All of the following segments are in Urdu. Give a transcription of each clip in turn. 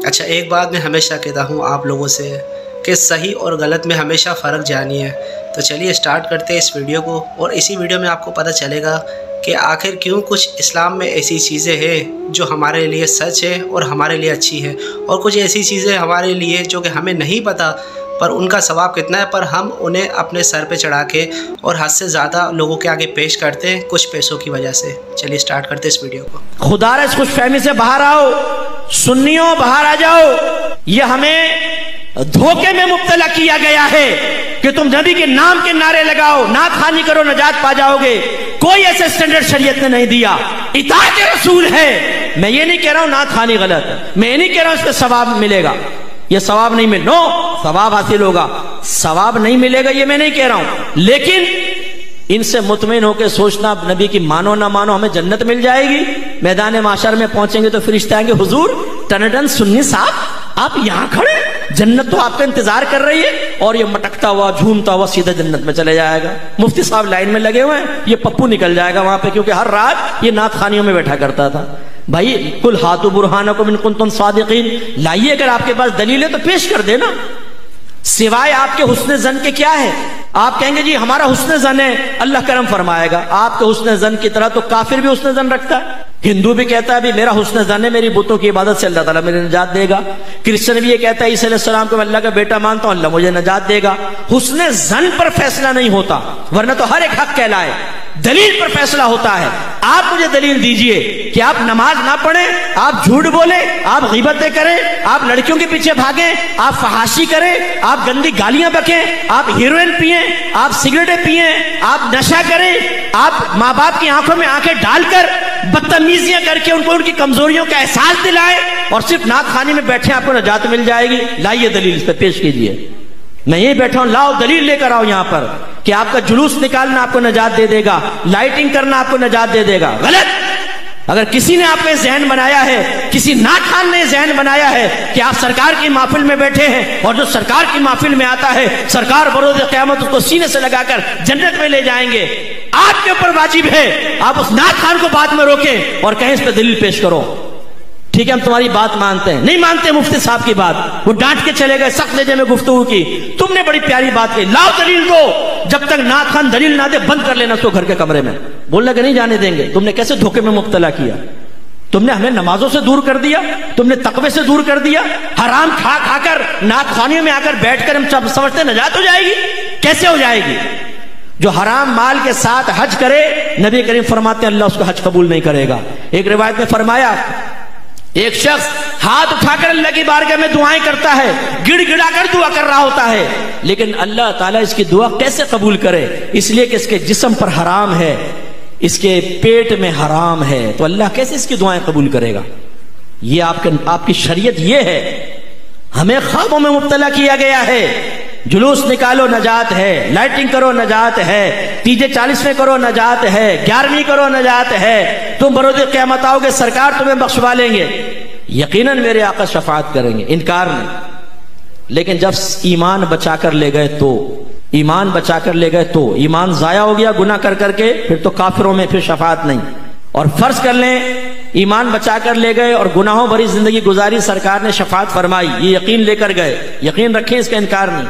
اچھا، ایک بات میں ہمیشہ کہتا ہوں آپ لوگوں سے کہ صحیح اور غلط میں ہمیشہ فرق جانیے۔ تو چلیے اسٹارٹ کرتے ہیں اس ویڈیو کو، اور اسی ویڈیو میں آپ کو پتہ چلے گا کہ آخر کیوں کچھ اسلام میں ایسی چیزیں ہیں جو ہمارے لیے سچ ہے اور ہمارے لیے اچھی ہے، اور کچھ ایسی چیزیں ہمارے لیے جو کہ ہمیں نہیں پتہ پر ان کا ثواب کتنا ہے، پر ہم انہیں اپنے سر پہ چڑھا کے اور حد سے زیادہ لوگوں کے آگے پیش کرتے ہیں کچھ پیسوں کی وجہ سے۔ چلیے اسٹارٹ کرتے ہیں اس ویڈیو کو۔ خدا رس خوش فہمی سے باہر آؤ، سنیوں باہر آ جاؤ۔ یہ ہمیں دھوکے میں مبتلا کیا گیا ہے کہ تم نبی کے نام کے نعرے لگاؤ، نعت خوانی کرو، نجات پا جاؤ گے۔ کوئی ایسے سٹینڈرڈ شریعت نے نہیں دیا، اطاعت رسول ہے۔ میں یہ نہیں کہہ رہا ہوں نعت خوانی غلط ہے، میں یہ نہیں کہہ رہا ہوں اس پہ ثواب ملے گا، یہ ثواب نہیں ملے، نو، ثواب حاصل ہوگا، ثواب نہیں ملے گا یہ میں نہیں کہہ رہا ہوں، لیکن ان سے مطمئن ہو کے سوچنا نبی کی مانو نہ مانو ہمیں جنت مل جائے گی۔ میدان معاشر میں پہنچیں گے تو فرشتے آئیں گے، حضور ٹنڈن سنی صاحب آپ یہاں کھڑے، جنت تو آپ کا انتظار کر رہی ہے، اور یہ مٹکتا ہوا جھومتا ہوا سیدھا جنت میں چلے جائے گا۔ مفتی صاحب لائن میں لگے ہوئے ہیں، یہ پپو نکل جائے گا وہاں پہ، کیونکہ ہر رات یہ نعت خوانیوں میں بیٹھا کرتا تھا۔ بھائی قل ہاتوا برہانکم ان کنتم صادقین، لائیے اگر آپ کے پاس دلیل ہے تو پیش کر دینا۔ سوائے آپ کے حسن زن کے کیا ہے؟ آپ کہیں گے جی ہمارا حسن زن ہے، اللہ کرم فرمائے گا۔ آپ کے حسن زن کی طرح تو کافر بھی حسن زن رکھتا ہے، ہندو بھی کہتا ہے بھی میرا حسن زن ہے، میری بتوں کی عبادت سے اللہ تعالیٰ مجھے نجات دے گا۔ کرسچن بھی یہ کہتا ہے عیسیٰ علیہ السلام کو میں اللہ کا بیٹا مانتا ہوں، اللہ مجھے نجات دے گا۔ حسن زن پر فیصلہ نہیں ہوتا، ورنہ تو ہر ایک حق کہلائے، دلیل پر فیصلہ ہوتا ہے۔ آپ مجھے دلیل دیجئے کہ آپ نماز نہ پڑھیں، آپ جھوٹ بولیں، آپ غیبتیں کریں، آپ لڑکیوں کے پیچھے بھاگیں، آپ فحاشی کریں، آپ گندی گالیاں بکیں، آپ ہیروئن پئیں، آپ سگریٹیں پئیں، آپ نشہ کریں، آپ ماں باپ کی آنکھوں میں آنکھیں ڈال کر بدتمیزیاں کر کے ان کو ان کی کمزوریوں کا احساس دلائیں، اور صرف نعت خوانی میں بیٹھے آپ کو نجات مل جائے گی۔ لائیے دلیل اس پہ پیش کیجئے۔ میں یہ بیٹھا ہوں، لاؤ دلیل لے کر آؤ یہاں پر کہ آپ کا جلوس نکالنا آپ کو نجات دے دے گا، لائٹنگ کرنا آپ کو نجات دے دے گا۔ غلط۔ اگر کسی نے آپ کو ذہن بنایا ہے، کسی نعت خوان نے ذہن بنایا ہے کہ آپ سرکار کی محفل میں بیٹھے ہیں، اور جو سرکار کی محفل میں آتا ہے سرکار بروز قیامت اس کو سینے سے لگا کر جنت میں لے جائیں گے، آپ کے اوپر واجب ہے آپ اس نعت خوان کو بعد میں روکیں اور کہیں اس پہ دلیل پیش کرو۔ ٹھیک ہے ہم تمہاری بات مانتے ہیں، نہیں مانتے مفتی صاحب کی بات، وہ ڈانٹ کے چلے گئے، سخت لہجے میں گفتگو کی، تم نے بڑی پیاری بات کی، لاؤ دلیل دو، جب تک نعت خوان دلیل نہ دے بند کر لینا اس کو گھر کے کمرے میں، بولنا کہ نہیں جانے دیں گے۔ تم نے کیسے دھوکے میں مبتلا کیا، تم نے ہمیں نمازوں سے دور کر دیا، تم نے تقوی سے دور کر دیا، حرام کھا کھا کر نعت خوانیوں میں آ کر بیٹھ کر ہم سمجھتے نجات ہو جائے گی، کیسے ہو جائے گی؟ جو حرام مال کے ساتھ حج کرے نبی کریم فرماتے ہیں اللہ اس کا حج قبول نہیں کرے گا۔ ایک روایت میں فرمایا ایک شخص ہاتھ اٹھا کر اللہ کی بارگاہ میں دعائیں کرتا ہے، گڑ گڑا کر دعا کر رہا ہوتا ہے، لیکن اللہ تعالیٰ اس کی دعا کیسے قبول کرے؟ اس لیے کہ اس کے جسم پر حرام ہے، اس کے پیٹ میں حرام ہے، تو اللہ کیسے اس کی دعائیں قبول کرے گا؟ یہ آپ کی شریعت یہ ہے۔ ہمیں خوابوں میں مبتلا کیا گیا ہے، جلوس نکالو نجات ہے، لائٹنگ کرو نجات ہے، تیجے 40ویں کرو نجات ہے، 11ویں کرو نجات ہے، تم بروز قیامت آؤ گے سرکار تمہیں بخشوا لیں گے، یقیناً میرے آقا شفاعت کریں گے، انکار نہیں۔ لیکن جب ایمان بچا کر لے گئے تو ایمان بچا کر لے گئے تو ایمان ضائع ہو گیا گناہ کر کر کے، پھر تو کافروں میں پھر شفاعت نہیں۔ اور فرض کر لیں ایمان بچا کر لے گئے اور گناہوں بھری زندگی گزاری، سرکار نے شفاعت فرمائی، یہ یقین لے کر گئے، یقین رکھیں اس کا انکار نہیں۔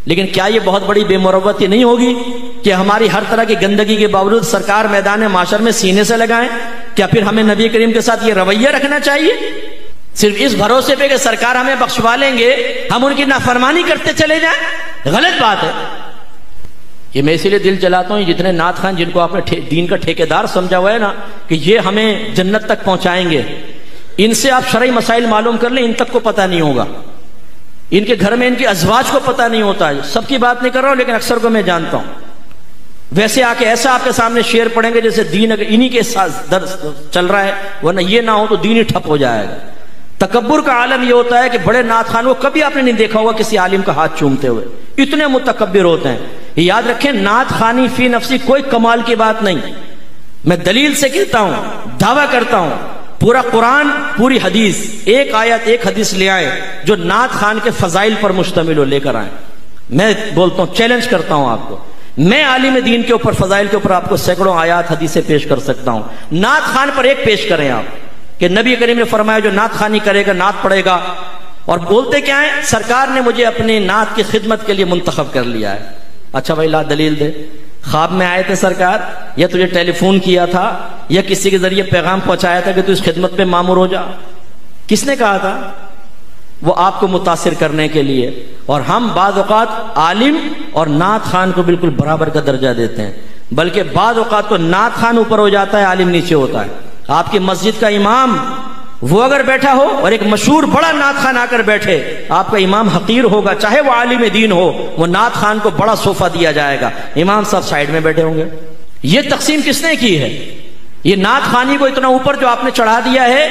لیکن کیا یہ بہت بڑی بے مروتی نہیں ہوگی کہ ہماری ہر طرح کی گندگی کے باوجود سرکار میدان معاشر میں سینے سے لگائیں؟ کیا پھر ہمیں نبی کریم کے ساتھ یہ رویہ رکھنا چاہیے؟ صرف اس بھروسے پہ کہ سرکار ہمیں بخشوا لیں گے ہم ان کی نافرمانی کرتے چلے جائیں؟ غلط بات ہے۔ یہ میں اسی لیے دل جلاتا ہوں جتنے نعت خوان جن کو آپ نے دین کا ٹھیکیدار سمجھا ہوا ہے نا کہ یہ ہمیں جنت تک پہنچائیں گے، ان سے آپ شرعی مسائل معلوم کر لیں، ان تک کو پتہ نہیں ہوگا، ان کے گھر میں ان کی ازواج کو پتہ نہیں ہوتا ہے۔ سب کی بات نہیں کر رہا ہوں لیکن اکثر کو میں جانتا ہوں۔ ویسے آ کے ایسا آپ کے سامنے شعر پڑھیں گے جیسے دین اگر انہی کے ساتھ درس چل رہا ہے، ورنہ یہ نہ ہو تو دین ہی ٹھپ ہو جائے گا۔ تکبر کا عالم یہ ہوتا ہے کہ بڑے نعت خوان کو کبھی آپ نے نہیں دیکھا ہوگا کسی عالم کا ہاتھ چومتے ہوئے، اتنے متکبر ہوتے ہیں۔ یاد رکھیں نعت خوانی فی نفسی کوئی کمال کی بات نہیں، میں دلیل سے کہتا ہوں، دعویٰ کرتا ہوں، پورا قرآن پوری حدیث ایک آیت ایک حدیث لے آئے جو نعت خوان کے فضائل پر مشتمل ہو، لے کر آئیں۔ میں بولتا ہوں، چیلنج کرتا ہوں آپ کو، میں عالم دین کے اوپر فضائل کے اوپر آپ کو سینکڑوں آیات حدیثیں پیش کر سکتا ہوں، نعت خوان پر ایک پیش کریں آپ کہ نبی کریم نے فرمایا جو نعت خوانی کرے گا، نعت پڑھے گا، اور بولتے کیا ہیں؟ سرکار نے مجھے اپنے نعت کی خدمت کے لیے منتخب کر لیا ہے۔ اچھا بھائی لا دلیل دے، خواب میں آئے تھے سرکار، یا تجھے ٹیلی فون کیا تھا، یا کسی کے ذریعے پیغام پہنچایا تھا کہ تو اس خدمت پہ مامور ہو جا؟ کس نے کہا تھا؟ وہ آپ کو متاثر کرنے کے لیے۔ اور ہم بعض اوقات عالم اور نعت خان کو بالکل برابر کا درجہ دیتے ہیں، بلکہ بعض اوقات تو نعت خان اوپر ہو جاتا ہے، عالم نیچے ہوتا ہے۔ آپ کی مسجد کا امام وہ اگر بیٹھا ہو اور ایک مشہور بڑا نعت خان آ کر بیٹھے، آپ کا امام حقیر ہوگا، چاہے وہ عالم دین ہو، وہ نعت خان کو بڑا صوفہ دیا جائے گا، امام صاحب سائیڈ میں بیٹھے ہوں گے۔ یہ تقسیم کس نے کی ہے؟ یہ نعت خانی کو اتنا اوپر جو آپ نے چڑھا دیا ہے،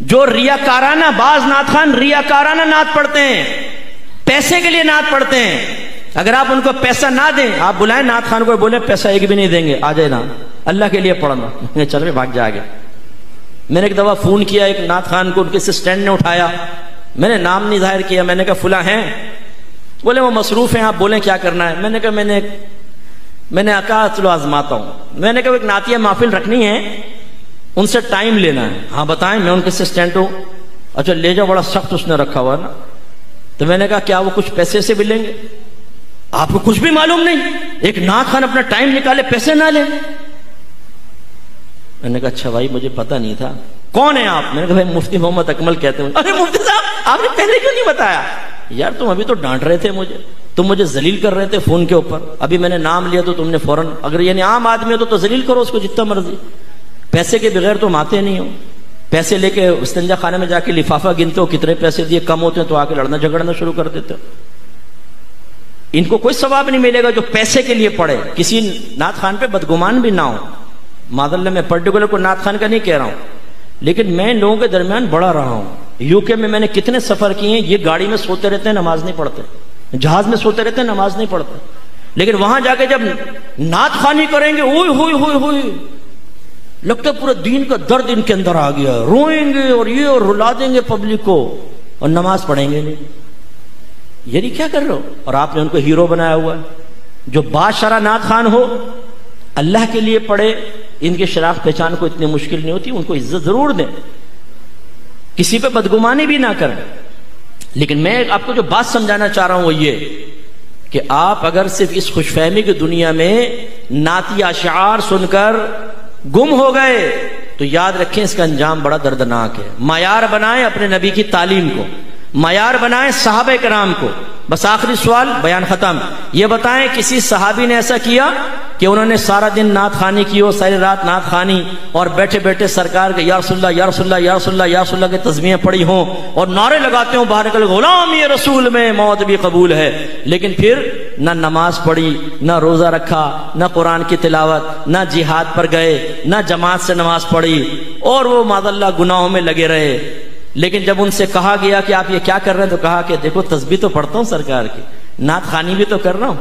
جو ریاکارانہ، بعض نعت خان ریاکارانہ نعت پڑھتے ہیں، پیسے کے لیے نعت پڑھتے ہیں۔ اگر آپ ان کو پیسہ نہ دیں، آپ بلائیں نعت خان کو، بولیں پیسہ ایک بھی نہیں دیں گے، آ جائے نا، اللہ کے لیے پڑھنا، چل رہے بھاگ جا گے۔ میں نے ایک دفعہ فون کیا ایک نعت خان کو، ان کے اسسٹنٹ نے اٹھایا، میں نے نام نہیں ظاہر کیا، میں نے کہا فلاں ہیں، بولے وہ مصروف ہیں، آپ بولیں کیا کرنا ہے۔ میں نے کہا میں نے کہا چلو آزماتا ہوں، میں نے کہا ایک نعتیہ محفل رکھنی ہے، ان سے ٹائم لینا ہے۔ ہاں بتائیں، میں ان کے اسسٹنٹ ہوں۔ اچھا لے جاؤ، بڑا سخت اس نے رکھا ہوا نا۔ تو میں نے کہا کیا وہ کچھ پیسے سے بھی لیں گے؟ آپ کو کچھ بھی معلوم نہیں، ایک نعت خان اپنا ٹائم نکالے پیسے نہ لیں۔ میں نے کہا اچھا بھائی مجھے پتہ نہیں تھا، کون ہیں آپ؟ میں نے کہا بھائی مفتی محمد اکمل کہتے ہیں۔ ارے مفتی صاحب آپ نے پہلے کیوں نہیں بتایا؟ یار تم ابھی تو ڈانٹ رہے تھے مجھے، تم مجھے ذلیل کر رہے تھے فون کے اوپر، ابھی میں نے نام لیا تو تم نے فوراً، اگر یعنی عام آدمی ہو تو ذلیل کرو اس کو جتنا مرضی، پیسے کے بغیر تم آتے نہیں ہو۔ پیسے لے کے استنجا خانے میں جا کے لفافہ گنتے ہو، کتنے پیسے دیے، کم ہوتے ہیں تو آ کے لڑنا جھگڑنا شروع کر دیتے ہو۔ ان کو کوئی ثواب نہیں ملے گا جو پیسے کے لیے پڑھے۔ کسی نعت خان پہ بدگمان بھی نہ ہو، معذاللہ میں پرٹیکولر کو نعت خان کا نہیں کہہ رہا ہوں، لیکن میں لوگوں کے درمیان بڑا رہا ہوں۔ یو کے میں نے کتنے سفر کیے ہیں، یہ گاڑی میں سوتے رہتے ہیں نماز نہیں پڑھتے، جہاز میں سوتے رہتے ہیں نماز نہیں پڑھتے، لیکن وہاں جا کے جب نعت خوانی کریں گے، ہوئی ہوئی ہوئی ہوئی، لگتا ہے پورا دین کا درد ان کے اندر آ گیا، روئیں گے اور یہ اور رلا دیں گے پبلک کو، اور نماز پڑھیں گے نہیں۔ یہ نہیں کیا کر رہے ہو؟ اور آپ نے ان کو ہیرو بنایا ہوا ہے۔ جو بادشاہ نعت خان ہو، اللہ کے لیے پڑھے، ان کی شناخت پہچان کو اتنی مشکل نہیں ہوتی، ان کو عزت ضرور دیں، کسی پہ بدگمانی بھی نہ کریں۔ لیکن میں آپ کو جو بات سمجھانا چاہ رہا ہوں وہ یہ کہ آپ اگر صرف اس خوش فہمی کی دنیا میں نعتیہ اشعار سن کر گم ہو گئے تو یاد رکھیں اس کا انجام بڑا دردناک ہے۔ معیار بنائیں اپنے نبی کی تعلیم کو، معیار بنائیں صحابہ کرام کو۔ بس آخری سوال، بیان ختم، یہ بتائیں کسی صحابی نے ایسا کیا کہ انہوں نے سارا دن نعت خوانی کی ہو، ساری رات نعت خوانی، اور بیٹھے بیٹھے سرکار کے یا رسول اللہ یا رسول اللہ یا رسول اللہ یا رسول اللہ کے تسبیحیں پڑھی ہوں اور نعرے لگاتے ہوں باہر نکل، غلام یہ رسول میں موت بھی قبول ہے، لیکن پھر نہ نماز پڑھی، نہ روزہ رکھا، نہ قرآن کی تلاوت، نہ جہاد پر گئے، نہ جماعت سے نماز پڑھی، اور وہ معذاللہ گناہوں میں لگے رہے۔ لیکن جب ان سے کہا گیا کہ آپ یہ کیا کر رہے ہیں تو کہا کہ دیکھو تسبیح تو پڑھتا ہوں سرکار کی، نعت خوانی بھی تو کر رہا ہوں،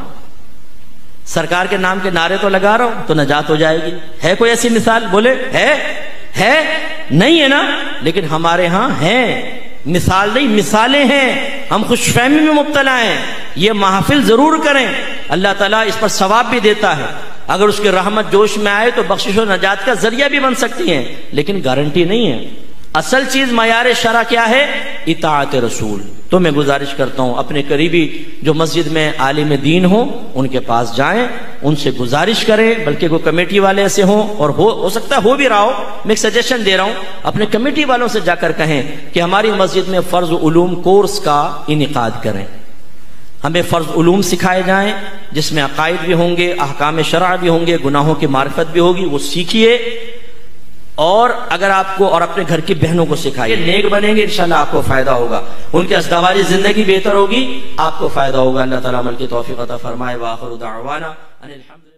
سرکار کے نام کے نعرے تو لگا رہا ہوں، تو نجات ہو جائے گی۔ ہے کوئی ایسی مثال؟ بولے ہے نہیں ہے نا؟ لیکن ہمارے ہاں ہیں، مثال نہیں مثالیں ہیں، ہم خوش فہمی میں مبتلا ہیں۔ یہ محافل ضرور کریں، اللہ تعالیٰ اس پر ثواب بھی دیتا ہے، اگر اس کی رحمت جوش میں آئے تو بخشش و نجات کا ذریعہ بھی بن سکتی ہیں، لیکن گارنٹی نہیں ہے۔ اصل چیز معیار شرع کیا ہے؟ اطاعت رسول۔ تو میں گزارش کرتا ہوں اپنے قریبی جو مسجد میں عالم دین ہوں ان کے پاس جائیں، ان سے گزارش کریں، بلکہ کوئی کمیٹی والے ایسے ہوں، اور ہو سکتا ہے ہو بھی رہا ہو، میں ایک سجیشن دے رہا ہوں، اپنے کمیٹی والوں سے جا کر کہیں کہ ہماری مسجد میں فرض علوم کورس کا انعقاد کریں، ہمیں فرض علوم سکھائے جائیں جس میں عقائد بھی ہوں گے، احکام شرع بھی ہوں گے، گناہوں کی معرفت بھی ہوگی، وہ سیکھیے، اور اگر آپ کو اور اپنے گھر کی بہنوں کو سکھائیے، نیک بنیں گے انشاءاللہ آپ کو فائدہ ہوگا، ان کی ازدواجی زندگی بہتر ہوگی، آپ کو فائدہ ہوگا۔ اللہ تعالیٰ عمل کی توفیق عطا فرمائے۔ وآخر دعوانا ان الحمد